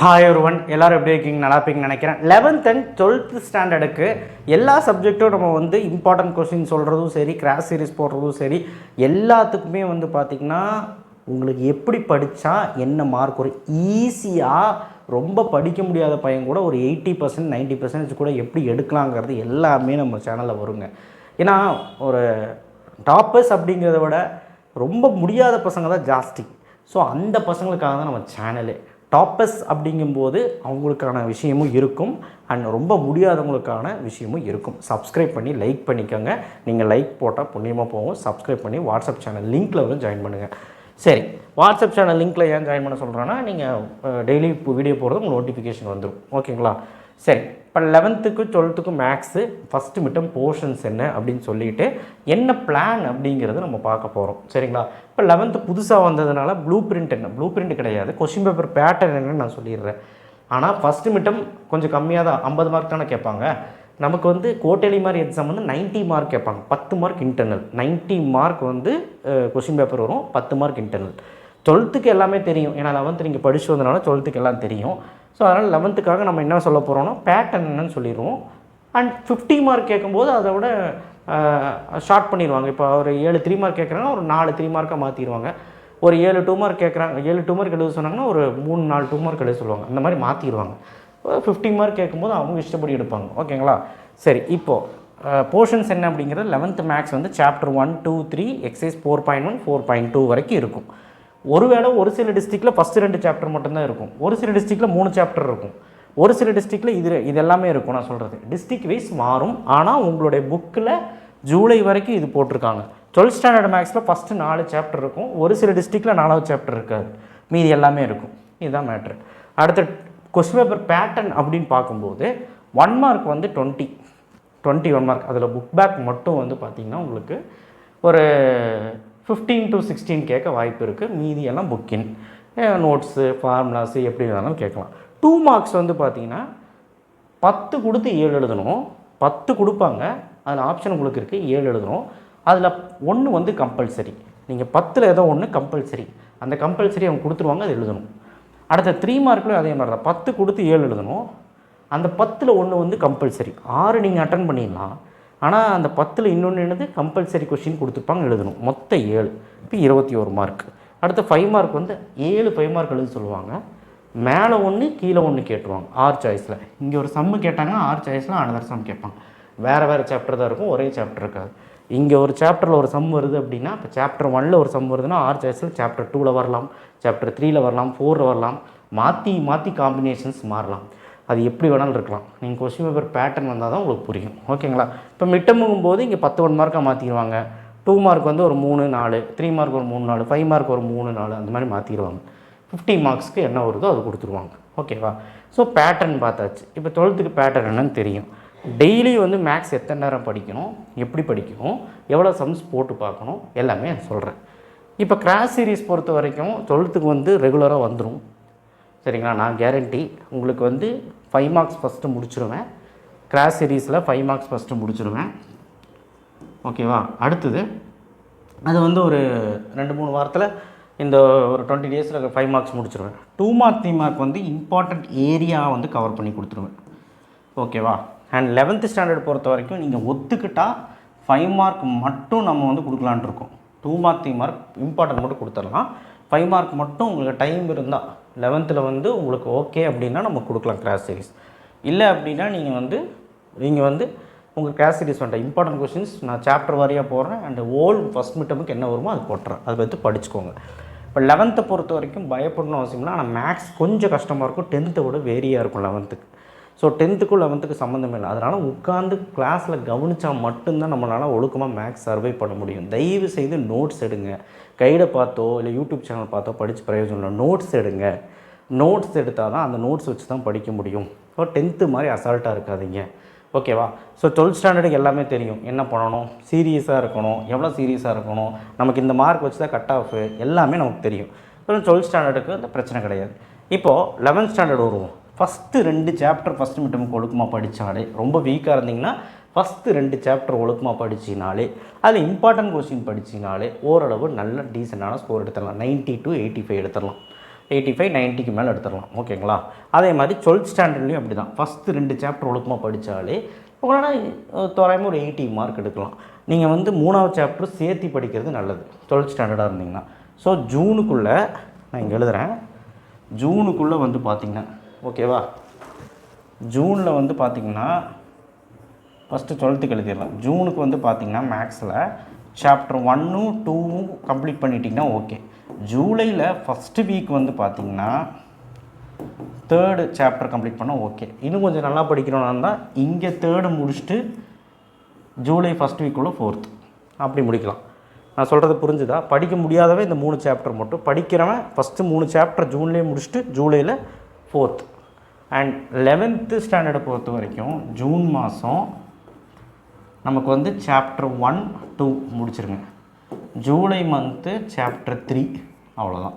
Hi ஒருவன் எல்லோரும் எப்படி இருக்கீங்க? நல்லா இருப்பீங்கன்னு நினைக்கிறேன். 11th அண்ட் 12th ஸ்டாண்டர்டுக்கு எல்லா சப்ஜெக்ட்டும் நம்ம இம்பார்ட்டன்ட் கொஸ்டின் சொல்கிறதும் சரி, கிராஸ் சீரிஸ் போடுறதும் சரி, எல்லாத்துக்குமே பார்த்திங்கன்னா உங்களுக்கு எப்படி படித்தா என்ன மார்க் வரும், ஈஸியாக ரொம்ப படிக்க முடியாத பையன் கூட ஒரு 80% 90% கூட எப்படி எடுக்கலாங்கிறது எல்லாமே நம்ம சேனலில் வருங்க. ஏன்னா ஒரு டாப்பர்ஸ் அப்படிங்கிறத விட ரொம்ப முடியாத பசங்க தான் ஜாஸ்தி. ஸோ அந்த பசங்களுக்காக தான் நம்ம சேனலு. டாப்பர்ஸ் அப்படிங்கும்போது அவங்களுக்கான விஷயமும் இருக்கும், அண்ட் ரொம்ப முடியாதவங்களுக்கான விஷயமும் இருக்கும். சப்ஸ்கிரைப் பண்ணி லைக் பண்ணிக்கோங்க. நீங்கள் லைக் போட்டால் புண்ணியமாக போகும். சப்ஸ்கிரைப் பண்ணி வாட்ஸ்அப் சேனல் லிங்க்கில் வந்து ஜாயின் பண்ணுங்கள். சரி, வாட்ஸ்அப் சேனல் லிங்க்கில் ஏன் ஜாயின் பண்ண சொல்கிறேன்னா, நீங்கள் டெய்லி வீடியோ போடுறது உங்களுக்கு நோட்டிஃபிகேஷன் வந்துடும். ஓகேங்களா? சரி, இப்போ 11th 12th maths first midterm portions என்ன அப்படின்னு சொல்லிவிட்டு என்ன பிளான் அப்படிங்கிறது நம்ம பார்க்க போகிறோம். சரிங்களா? இப்போ 11th புதுசாக வந்ததுனால ப்ளூ பிரிண்ட் என்ன, ப்ளூ பிரிண்ட் கிடையாது, கொஸ்டின் பேப்பர் பேட்டர்ன் என்னன்னு நான் சொல்லிடுறேன். ஆனால் ஃபஸ்ட்டு மிட்டம் கொஞ்சம் கம்மியாக தான், 50 மார்க் தானே கேட்பாங்க. நமக்கு கோட்டேலி மாதிரி எக்ஸாம் 90 மார்க் கேட்பாங்க. 10 mark internal, 90 mark question paper வரும், 10 மார்க் இன்டர்னல். 12th எல்லாமே தெரியும், ஏன்னா 11th நீங்கள் படிச்சு வந்தனால 12th எல்லாம் தெரியும். ஸோ அதனால் 11th நம்ம என்ன சொல்ல போகிறோம்னா பேட்டர்ன் என்னன்னு சொல்லிடுவோம். அண்ட் 50 மார்க் கேட்கும்போது அதை விட ஷார்ட் பண்ணிடுவாங்க. இப்போ ஒரு 7 3 மார்க் கேட்குறாங்கன்னா ஒரு 4 3 மார்க்காக மாற்றிடுவாங்க. ஒரு 7 2 மார்க் கேட்குறாங்க, 7 2 மார்க் எழுத சொன்னாங்கன்னா ஒரு 3 4 2 மார்க் எழுத சொல்லுவாங்க. அந்த மாதிரி மாற்றிடுவாங்க. 50 மார்க் கேட்கும்போது அவங்க இஷ்டப்படி எடுப்பாங்க. ஓகேங்களா? சரி, இப்போது போர்ஷன்ஸ் என்ன அப்படிங்கிறது 11th மேக்ஸ் சாப்டர் 1 2 3 எக்ஸைஸ் 4.1 4.2 வரைக்கும் இருக்கும். ஒருவேளை ஒரு சில டிஸ்ட்ரிக்டில் ஃபஸ்ட்டு 2 சாப்டர் மட்டும்தான் இருக்கும், ஒரு சில டிஸ்ட்ரிக்டில் 3 சாப்டர் இருக்கும், ஒரு சில டிஸ்ட்ரிக்டில் இது எல்லாமே இருக்கும். நான் சொல்கிறது டிஸ்ட்ரிக்ட் வைஸ் மாறும். ஆனால் உங்களுடைய புக்கில் ஜூலை வரைக்கும் இது போட்டிருக்காங்க. 12th ஸ்டாண்டர்ட் மேக்ஸில் ஃபஸ்ட்டு 4 சாப்டர் இருக்கும், ஒரு சில டிஸ்ட்ரிக்டில் 4வது சாப்டர் இருக்காது, மீதி எல்லாமே இருக்கும். இதுதான் மேட்ரு. அடுத்த கொஸ்டின் பேப்பர் பேட்டர்ன் அப்படின்னு பார்க்கும்போது 1 மார்க் 21 மார்க், அதில் புக் பேக் மட்டும் பார்த்திங்கன்னா உங்களுக்கு ஒரு 15 to 16 கேட்க வாய்ப்பு இருக்குது. மீதி எல்லாம் புக்கின் நோட்ஸு ஃபார்முலாஸு எப்படி இருந்தாலும் கேட்கலாம். 2 மார்க்ஸ் பார்த்திங்கன்னா 10 கொடுத்து 7 எழுதணும். 10 கொடுப்பாங்க, அதில் ஆப்ஷன் உங்களுக்கு இருக்குது, 7 எழுதணும். அதில் 1 கம்பல்சரி. நீங்கள் 10ல் ஏதோ ஒன்று கம்பல்சரி, அந்த கம்பல்சரி அவங்க கொடுத்துருவாங்க, அது எழுதணும். அடுத்த 3 மார்க்லேயும் அதே மாதிரி தான், 10 கொடுத்து 7 எழுதணும். அந்த 10ல் 1 கம்பல்சரி. 6 நீங்கள் அட்டன் பண்ணிடலாம். ஆனால் அந்த 10ல் இன்னொன்று என்னது கம்பல்சரி கொஷின் கொடுத்துருப்பாங்க, எழுதணும். மொத்தம் 7, இப்போ 21 மார்க். அடுத்து 5 மார்க் 7 5 மார்க் எழுத சொல்லுவாங்க. மேலே 1 கீழே 1 கேட்டுருவாங்க 6 சாய்ஸில். இங்கே ஒரு சம்மு கேட்டாங்கன்னா 6 சாய்ஸில் அனதர் சம் கேட்பாங்க. வேறு சாப்டர் தான் இருக்கும், ஒரே சாப்டர் இருக்காது. இங்கே ஒரு சாப்டரில் ஒரு சம் வருது அப்படின்னா, இப்போ சாப்டர் 1ல் ஒரு சம் வருதுன்னா 6 சாய்ஸில் சாப்டர் 2ல் வரலாம், சாப்டர் 3ல் வரலாம், 4ல் வரலாம், மாற்றி காம்பினேஷன்ஸ் மாறலாம். அது எப்படி வேணாலும் இருக்கலாம். நீங்கள் கொஸ்டின் பேப்பர் பேட்டர்ன் வந்தால் தான் உங்களுக்கு புரியும். ஓகேங்களா? இப்போ மிட்டமுங்கும் போது இங்கே 10 மார்க்காக மாற்றிடுவாங்க. 2 மார்க் ஒரு 3 4, 3 மார்க் ஒரு 3 4, 5 மார்க் ஒரு 3 4, அந்த மாதிரி மாற்றிடுவாங்க. 50 மார்க்ஸ்க்கு என்ன வருதோ அது கொடுத்துருவாங்க. ஓகேவா? ஸோ பேட்டர்ன் பார்த்தாச்சு. இப்போ 12th பேட்டர்ன் என்னன்னு தெரியும். டெய்லி மேக்ஸ் எத்தனை நேரம் படிக்கணும், எப்படி படிக்கணும், எவ்வளோ சம்ஸ் போட்டு பார்க்கணும், எல்லாமே சொல்கிறேன். இப்போ கிராஸ் சீரீஸ் பொறுத்த வரைக்கும் 12th ரெகுலராக வந்துடும். சரிங்களா? நான் கேரண்டி உங்களுக்கு 5 மார்க்ஸ் ஃபஸ்ட்டு முடிச்சிடுவேன். கிராஸ் சீரீஸில் 5 மார்க்ஸ் ஃபஸ்ட்டு முடிச்சிடுவேன். ஓகேவா? அடுத்தது அது ஒரு 2-3 வாரத்தில், இந்த ஒரு 20 டேஸில் 5 மார்க்ஸ் முடிச்சிடுவேன். 2 mark 3 mark important area cover பண்ணி கொடுத்துருவேன். ஓகேவா? அண்ட் 11th ஸ்டாண்டர்ட் பொறுத்த வரைக்கும் நீங்கள் ஒத்துக்கிட்டால் 5 மார்க் மட்டும் நம்ம கொடுக்கலான் இருக்கோம். 2 மார்க் 3 மார்க் இம்பார்ட்டன்ட் மட்டும் கொடுத்துடலாம். 5 மார்க் மட்டும் உங்களுக்கு டைம் இருந்தால் 11th உங்களுக்கு ஓகே அப்படின்னா நம்ம கொடுக்கலாம் கிராஸ் சீரிஸ். இல்லை அப்படின்னா நீங்கள் உங்கள் கிராஸ் சீரிஸ் இம்பார்ட்டன்ட் கொஷின்ஸ் நான் சாப்டர் வாரியாக போடுறேன். அண்ட் ஓல் ஃபஸ்ட் மிட்டமுக்கு என்ன வருமோ அது போட்டுறேன், அதை பார்த்து படிச்சுக்கோங்க. இப்போ 11th பொறுத்த வரைக்கும் பயப்படணும் அவசியம்னா, ஆனால் மேக்ஸ் கொஞ்சம் கஷ்டமாக இருக்கும். 10th விட வேரியாக இருக்கும் 11th. ஸோ 10th-க்கும் 11th சம்மந்தம் இல்லை. அதனால் உட்காந்து கிளாஸில் கவனித்தா மட்டும்தான் நம்மளால் ஒழுக்கமாக மேக்ஸ் சர்வை பண்ண முடியும். தயவு செய்து நோட்ஸ் எடுங்க. கைடை பார்த்தோ இல்லை யூடியூப் சேனல் பார்த்தோ படித்து பிரயோஜனம் இல்லை. நோட்ஸ் எடுங்க. நோட்ஸ் எடுத்தால் தான் அந்த நோட்ஸ் வச்சு தான் படிக்க முடியும். ஸோ 10th மாதிரி அசால்ட்டாக இருக்காதீங்க. ஓகேவா? ஸோ 12th ஸ்டாண்டர்டுக்கு எல்லாமே தெரியும், என்ன பண்ணணும், சீரியஸாக இருக்கணும், எவ்வளோ சீரியஸாக இருக்கணும், நமக்கு இந்த மார்க் வச்சு தான் கட் ஆஃப், எல்லாமே நமக்கு தெரியும். 12th ஸ்டாண்டர்டுக்கு அந்த பிரச்சனை கிடையாது. இப்போது 11th ஸ்டாண்டர்ட் வருவோம். ஃபஸ்ட்டு 2 சாப்டர் ஃபஸ்ட்டு மிட்டமுக்கு ஒழுக்கமாக படித்தாலே, ரொம்ப வீக்காக இருந்தீங்கன்னா ஃபஸ்ட்டு 2 சாப்டர் ஒழுக்கமாக படிச்சினாலே, அதில் இம்பார்ட்டன்ட் கொஸ்டின் படிச்சினாலே ஓரளவு நல்ல டீசெண்டான ஸ்கோர் எடுத்துடலாம். 90 to 85 எடுத்துடலாம். 85 90க்கு மேலே எடுத்துடலாம். ஓகேங்களா? அதே மாதிரி 12th ஸ்டாண்டர்ட்லேயும் அப்படி தான். ஃபஸ்ட்டு 2 சாப்டர் ஒழுக்கமாக படித்தாலே உங்களால் தோராயமாக ஒரு 80 மார்க் எடுக்கலாம். நீங்கள் வந்து 3வது சாப்டர் சேர்த்து படிக்கிறது நல்லது 12th ஸ்டாண்டர்டாக இருந்தீங்கன்னா. ஸோ ஜூனுக்குள்ளே நான் இங்கே எழுதுகிறேன். ஜூனுக்குள்ளே வந்து பார்த்திங்கன்னா ஓகேவா, ஜூனில் வந்து பார்த்திங்கன்னா ஃபஸ்ட்டு 12க்கு எழுதிடலாம். ஜூனுக்கு வந்து பார்த்திங்கன்னா மேக்ஸில் சாப்டர் 1 2 கம்ப்ளீட் பண்ணிட்டிங்கன்னா ஓகே. ஜூலையில் ஃபஸ்ட்டு வீக் வந்து பார்த்திங்கன்னா 3rd சாப்டர் கம்ப்ளீட் பண்ணால் ஓகே. இன்னும் கொஞ்சம் நல்லா படிக்கிறோன்னா இருந்தால் இங்கே 3rd முடிச்சுட்டு ஜூலை ஃபஸ்ட் வீக்குள்ளே 4th அப்படி முடிக்கலாம். நான் சொல்கிறது புரிஞ்சுதா? படிக்க முடியாதவன் இந்த 3 சாப்டர் மட்டும், படிக்கிறவன் ஃபஸ்ட்டு 3 சாப்டர் ஜூன்லேயே முடிச்சுட்டு ஜூலையில் 4th. அண்ட் 11th ஸ்டாண்டர்டை பொறுத்த வரைக்கும் ஜூன் மாதம் நமக்கு வந்து சாப்டர் 1 2 முடிச்சிருங்க. ஜூலை மந்த்து சாப்டர் 3 அவ்வளோதான்.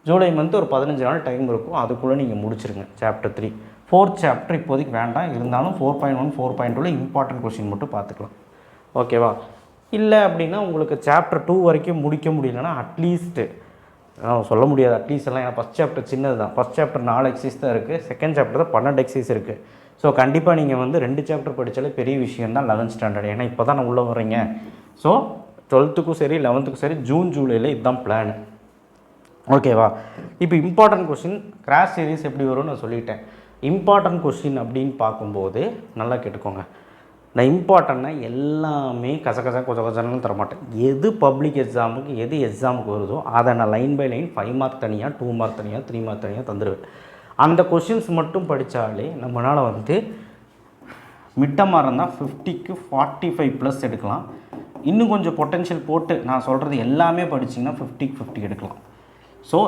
ஜூலை மந்த்து ஒரு 15 நாள் டைம் இருக்கும், அதுக்குள்ளே நீங்கள் முடிச்சிருங்க சாப்டர் 3. 4th சாப்டர் இப்போதைக்கு வேண்டாம், இருந்தாலும் 4.1 4.2 இம்பார்ட்டன்ட் கொஷின் மட்டும் பார்த்துக்கலாம். ஓகேவா? இல்லை அப்படின்னா உங்களுக்கு சாப்டர் 2 வரைக்கும் முடிக்க முடியலன்னா அட்லீஸ்ட்டு சொல்ல முடியாது அட்லீஸ்ட் எல்லாம், ஏன்னா ஃபஸ்ட் சாப்டர் சின்னது தான். ஃபஸ்ட் சாப்டர் 4 எக்ஸைஸ் தான் இருக்குது, செகண்ட் சாப்டர் தான் 12 எக்ஸைஸ் இருக்குது. ஸோ கண்டிப்பாக நீங்கள் வந்து 2 சாப்டர் படித்தாலே பெரிய விஷயம் தான் 11th ஸ்டாண்டர்ட். ஏன்னா இப்போ தான் நான் உள்ளே வர்றீங்க. ஸோ 12த்துக்கும் சரி 11த்துக்கும் சரி ஜூன் ஜூலையில் இதுதான் பிளான். ஓகேவா? இப்போ இம்பார்ட்டன்ட் கொஷின் கிராஸ் சீரிஸ் எப்படி வரும்னு நான் சொல்லிட்டேன். இம்பார்ட்டன்ட் கொஷின் அப்படின்னு பார்க்கும்போது நல்லா கேட்டுக்கோங்க. நான் இம்பார்ட்டன்னா எல்லாமே கொஞ்சம் தரமாட்டேன். எது பப்ளிக் எக்ஸாமுக்கு எது எக்ஸாமுக்கு வருதோ அதை நான் லைன் பை லைன் 5 மார்க் தனியாக 2 மார்க் தனியாக 3 மார்க் தனியாக தந்துடுவேன். அந்த கொஷின்ஸ் மட்டும் படித்தாலே நம்மளால் வந்து மிட்டமாக இருந்தால் 50க்கு 45+ எடுக்கலாம். இன்னும் கொஞ்சம் பொட்டென்ஷியல் போட்டு நான் சொல்கிறது எல்லாமே படிச்சிங்கன்னா 50க்கு 50 எடுக்கலாம். ஸோ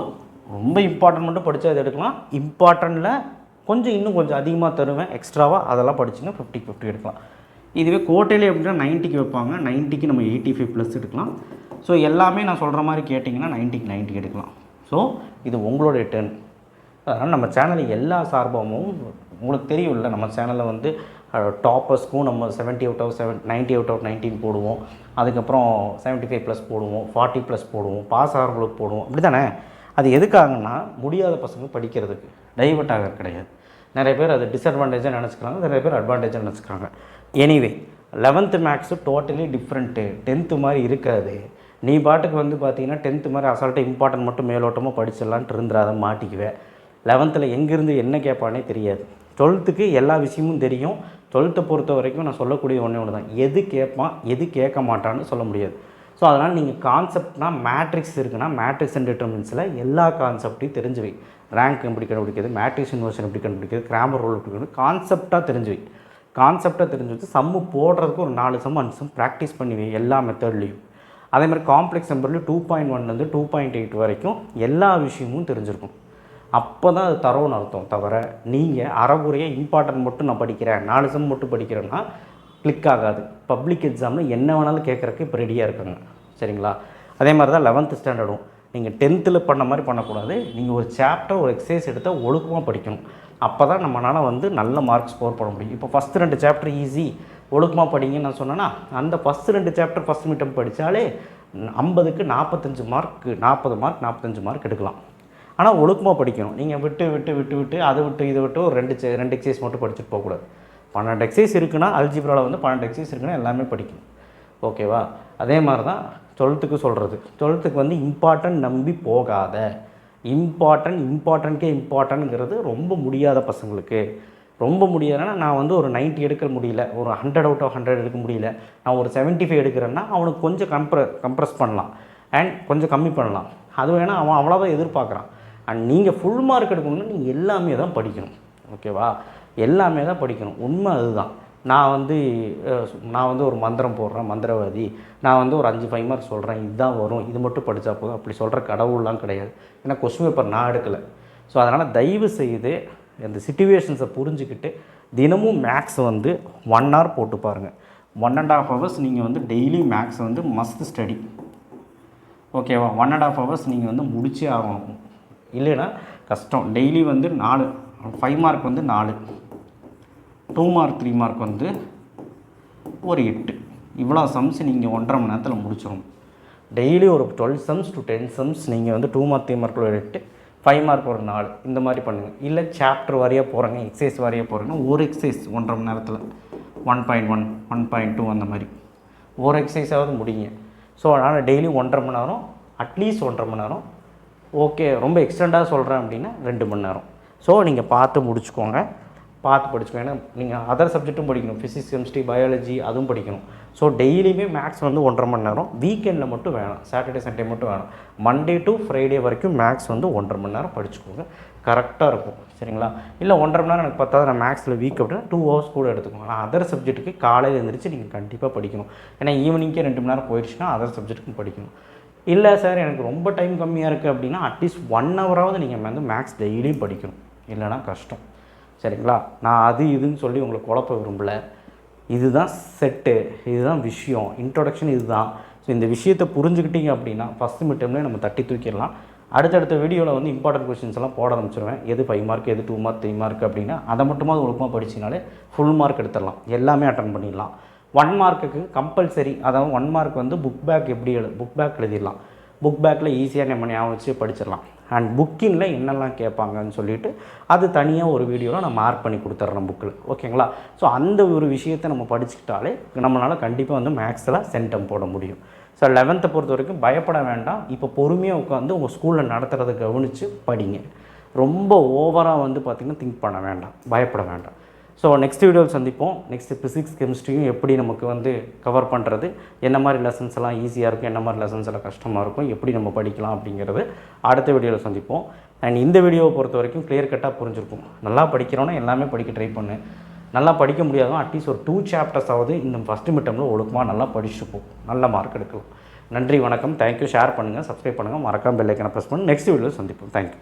ரொம்ப இம்பார்ட்டன்ட் மட்டும் படித்தா இது எடுக்கலாம். இம்பார்ட்டண்ட்டில் இன்னும் கொஞ்சம் அதிகமாக தருவேன் எக்ஸ்ட்ராவாக, அதெல்லாம் படிச்சிங்கன்னா 50க்கு 50 எடுக்கலாம். இதுவே கோட்டையிலே அப்படின்னா 90க்கு வைப்பாங்க, 90க்கு நம்ம 85+ எடுக்கலாம். ஸோ எல்லாமே நான் சொல்கிற மாதிரி கேட்டிங்கன்னா 90க்கு 90 எடுக்கலாம். ஸோ இது உங்களுடைய டர்ன். அதனால் நம்ம சேனலில் எல்லா சார்பாகவும் உங்களுக்கு தெரியும்ல, நம்ம சேனலில் வந்து டாப்பர்ஸ்க்கும் நம்ம 70/7 90/19 போடுவோம், அதுக்கப்புறம் 75+ போடுவோம், 40+ போடுவோம், பாஸ் ஆகிறவங்களுக்கு போடுவோம். அப்படி தானே? அது எதுக்காகன்னா முடியாத பசங்க படிக்கிறதுக்கு, டைவர்ட் ஆகிறது கிடையாது. நிறைய பேர் அது டிஸ்அட்வான்டேஜாக நினச்சிக்கிறாங்க, நிறைய பேர் அட்வான்டேஜாக நினச்சிக்கிறாங்க. Anyway 11th maths totally different. 10th மாதிரி இருக்காது. நீ பாட்டுக்கு வந்து பார்த்தீங்கன்னா 10th மாதிரி அசால்ட்டாக இம்பார்ட்டன்ட் மட்டும் மேலோட்டமாக படிச்சிடலான்ட்டு இருந்துடாத, மாட்டிக்குவேன். 11th எங்கேருந்து என்ன கேட்பானே தெரியாது. 12க்கு எல்லா விஷயமும் தெரியும். 12th பொறுத்த வரைக்கும் நான் சொல்லக்கூடிய ஒன்று தான், எது கேட்பான் எது கேட்க மாட்டான்னு சொல்ல முடியாது. ஸோ அதனால் நீங்கள் கான்செப்ட்னா மேட்ரிக்ஸ் இருக்குன்னா மேட்ரிக்ஸ் அண்ட் டிட்டர்மினன்ஸில் எல்லா கான்செப்டையும் தெரிஞ்சு வை. ரேங்க் எப்படி கண்டுபிடிக்கிறது, மேட்ரிக்ஸ் இன்வர்ஷன் எப்படி கண்டுபிடிக்கிறது, கிராமர் ரூல் எப்படி கண்டுபிடிக்கிறது, கான்செப்டாக தெரிஞ்சு வை. கான்செப்டாக தெரிஞ்சு வச்சு சம்மு போடுறதுக்கு ஒரு 4 சம் 5 சம் ப்ராக்டிஸ் பண்ணி வை எல்லா மெத்தட்லேயும். அதே மாதிரி காம்ப்ளெக்ஸ் நம்பர்லேயும் 2.1 2.8 வரைக்கும் எல்லா விஷயமும் தெரிஞ்சிருக்கும். அப்போ தான் அது தரோன்னு அர்த்தம். தவிர நீங்கள் அறகுறையாக இம்பார்ட்டன்ட் மட்டும் நான் படிக்கிறேன் 4 சம் மட்டும் படிக்கிறேன்னா கிளிக் ஆகாது. பப்ளிக் எக்ஸாமில் என்ன வேணாலும் கேட்குறக்கு இப்போ ரெடியாக இருக்காங்க. சரிங்களா? அதே மாதிரி தான் 11th ஸ்டாண்டர்டும் நீங்கள் 10th பண்ண மாதிரி பண்ணக்கூடாது. நீங்கள் ஒரு சாப்டர் ஒரு எக்ஸசைஸ் எடுத்தால் ஒழுக்கமாக படிக்கணும். அப்போ தான் நம்மளால் வந்து நல்ல மார்க் ஸ்கோர் பண்ண முடியும். இப்போ ஃபஸ்ட்டு 2 சாப்டர் ஈஸி, ஒழுக்கமாக படிங்கன்னு நான் சொன்னேன்னா, அந்த ஃபஸ்ட்டு 2 சாப்டர் ஃபஸ்ட் மிட்டம் படித்தாலே 50க்கு 45 மார்க் 40 மார்க் 45 மார்க் எடுக்கலாம். ஆனால் ஒழுக்கமாக படிக்கணும். நீங்கள் விட்டு அதை விட்டு இதை விட்டு ஒரு 2 எக்ஸசைஸ் மட்டும் படிச்சுட்டு போகக்கூடாது. 12 எக்ஸசைஸ் இருக்குன்னா அல்ஜிப்ராவில் வந்து 12 எக்ஸசைஸ் இருக்குன்னா எல்லாமே படிக்கணும். ஓகேவா? அதே மாதிரி தான் 12க்கு சொல்கிறது. 12க்கு வந்து இம்பார்ட்டன்ட் நம்பி போகாத. இம்பார்ட்டன்ட்ங்கிறது ரொம்ப முடியாத பசங்களுக்கு. ரொம்ப முடியாதுன்னா நான் வந்து ஒரு 90 எடுக்க முடியல, ஒரு 100/100 எடுக்க முடியல, நான் ஒரு 75 எடுக்கிறேன்னா அவனுக்கு கொஞ்சம் கம்ப்ரெஸ் பண்ணலாம் அண்ட் கொஞ்சம் கம்மி பண்ணலாம். அது வேணால் அவன் அவ்வளோதான் எதிர்பார்க்குறான். அண்ட் நீங்கள் ஃபுல் மார்க் எடுக்கணும்னா நீங்கள் எல்லாமே தான் படிக்கணும். ஓகேவா? எல்லாமே தான் படிக்கணும். உண்மை அதுதான். நான் வந்து ஒரு மந்திரம் போடுறேன், மந்திரவாதி, நான் வந்து ஒரு 5 5 மார்க் சொல்கிறேன், இதுதான் வரும், இது மட்டும் படித்தா போதும், அப்படி சொல்கிற கடவுள்லாம் கிடையாது. ஏன்னா கொஸ்டின் பேப்பர் நான் எடுக்கலை. ஸோ அதனால் தயவு செய்து இந்த சிச்சுவேஷன்ஸை புரிஞ்சுக்கிட்டு தினமும் மேக்ஸ் வந்து 1 hour போட்டு பாருங்கள். 1.5 hours நீங்கள் வந்து டெய்லி மேக்ஸ் வந்து மஸ்ட் ஸ்டடி. ஓகேவா? 1.5 hours நீங்கள் வந்து முடிச்சே ஆகணும். இல்லைன்னா கஷ்டம். டெய்லி வந்து 5 மார்க் வந்து 4, 2 மார்க் 3 மார்க் வந்து ஒரு 8, இவ்வளோ சம்ஸ் நீங்கள் 1.5 மணி நேரத்தில் முடிச்சிடணும். டெய்லி ஒரு 12 sums to 10 sums நீங்கள் வந்து 2 மார்க் 3 மார்க்கில் 8, 5 மார்க் ஒரு 4 இந்த மாதிரி பண்ணுங்கள். இல்லை சாப்டர் வாரியாக போகிறேங்க, எக்ஸசைஸ் வாரியாக போகிறேங்கன்னா ஒரு எக்ஸசைஸ் 1.5 மணி நேரத்தில் 1.1 1.2 அந்த மாதிரி ஒரு எக்ஸசைஸாவது முடிங்க. ஸோ அதனால் டெய்லி 1.5 மணி நேரம், அட்லீஸ்ட் 1.5 மணி நேரம், ஓகே ரொம்ப எக்ஸ்டெண்டாக சொல்கிறேன் அப்படின்னா 2 மணி நேரம். ஸோ நீங்கள் பார்த்து முடிச்சுக்கோங்க, பார்த்து படிச்சுக்கோங்க. ஏன்னா நீங்கள் அதர் சப்ஜெக்ட்டும் படிக்கணும், ஃபிசிக்ஸ் கெமிஸ்ட்ரி பயாலஜி அதுவும் படிக்கணும். ஸோ டெய்லியுமே மேக்ஸ் வந்து 1.5 மணி நேரம், வீக்கெண்டில் மட்டும் வேணும், சாட்டர்டே சண்டே மட்டும் வேணும். மண்டே டு ஃப்ரைடே வரைக்கும் மேக்ஸ் வந்து 1.5 மணி நேரம் படிச்சுக்கோங்க, கரெக்டாக இருக்கும். சரிங்களா? இல்லை 1.5 மணி நேரம் எனக்கு பத்தாவது, நான் மேக்ஸில் வீக் அப்படின்னா 2 ஹவர்ஸ் கூட எடுத்துக்கோங்க. ஆனால் அதர் சப்ஜெக்ட்டுக்கு காலையில் எழுந்திரிச்சு நீங்கள் கண்டிப்பாக படிக்கணும். ஏன்னா ஈவினிங்கே 2 மணி நேரம் போயிடுச்சுன்னா அதர் சப்ஜெக்ட்டுக்கும் படிக்கணும். இல்லை சார் எனக்கு ரொம்ப டைம் கம்மியாக இருக்குது அப்படின்னா அட்லீஸ்ட் 1 ஹவராவது நீங்கள் வந்து மேக்ஸ் டெய்லியும் படிக்கணும், இல்லைனா கஷ்டம். சரிங்களா? நான் அது இதுன்னு சொல்லி உங்களை குழப்ப விரும்பலை. இதுதான் செட்டு, இதுதான் விஷயம், இன்ட்ரொடக்ஷன் இதுதான். ஸோ இந்த விஷயத்தை புரிஞ்சுக்கிட்டீங்க அப்படின்னா ஃபஸ்ட்டு மிட் டேர்ம்லேயே நம்ம தட்டி தூக்கிடலாம். அடுத்தடுத்த வீடியோவில் வந்து இம்பார்ட்டன்ட் கொஸ்டின்ஸ் எல்லாம் போட ஆரம்பிச்சிருவேன். எது 5 மார்க், எது 2 மார்க், 3 மார்க் அப்படின்னா அதை மட்டுமாவது ஒழுக்கமாக படிச்சினாலே ஃபுல் மார்க் எடுத்துடலாம், எல்லாமே அட்டன் பண்ணிடலாம். 1 மார்க்குக்கு கம்பல்சரி, அதாவது 1 மார்க் வந்து புக் பேக் எப்படி புக் பேக் எழுதிடலாம். புக் பேக்கில் ஈஸியாக நம்ம ஞாபகம் வச்சு படிச்சிடலாம். அண்ட் புக்கிங்கில் என்னெல்லாம் கேட்பாங்கன்னு சொல்லிவிட்டு அது தனியாக ஒரு வீடியோவில் நான் மார்க் பண்ணி கொடுத்துட்றேன் புக்கில். ஓகேங்களா? ஸோ அந்த ஒரு விஷயத்தை நம்ம படிச்சுக்கிட்டாலே நம்மளால் கண்டிப்பாக வந்து மேக்ஸில் சென்டம் போட முடியும். ஸோ 11th பொறுத்த வரைக்கும் பயப்பட வேண்டாம். இப்போ பொறுமையாக உட்காந்து உங்கள் ஸ்கூலில் நடத்துகிறத கவனித்து படிங்க. ரொம்ப ஓவராக வந்து பார்த்திங்கன்னா திங்க் பண்ண வேண்டாம், பயப்பட வேண்டாம். ஸோ நெக்ஸ்ட் வீடியோவில் சந்திப்போம். நெக்ஸ்ட்டு ஃபிசிக்ஸ் கெமிஸ்ட்ரியும் எப்படி நமக்கு வந்து கவர் பண்ணுறது, என்ன மாதிரி லெசன்ஸ் எல்லாம் ஈஸியாக இருக்கும், என்ன மாதிரி லெசன்ஸ் எல்லாம் கஷ்டமாக இருக்கும், எப்படி நம்ம படிக்கலாம் அப்படிங்கிறது அடுத்த வீடியோவில் சந்திப்போம். அண்ட் இந்த வீடியோவை பொறுத்த வரைக்கும் கிளியர் கட்டாக புரிஞ்சிருக்கும். நல்லா படிக்கிறோன்னா எல்லாமே படிக்க ட்ரை பண்ணு, நல்லா படிக்க முடியாதோ அட்லீஸ்ட் ஒரு 2 சாப்டர்ஸ் ஆகுது இந்த ஃபஸ்ட்டு மிட் டேர்மில் ஒழுக்கமாக நல்லா படிச்சுப்போம், நல்ல மார்க் எடுக்கலாம். நன்றி, வணக்கம், தேங்க்யூ. ஷேர் பண்ணுங்கள், சப்ஸ்கிரைப் பண்ணுங்கள், மறக்காம பெல் ஐக்கனை ப்ரெஸ் பண்ணி நெக்ஸ்ட் வீடியோவில் சந்திப்போம். தேங்க்யூ.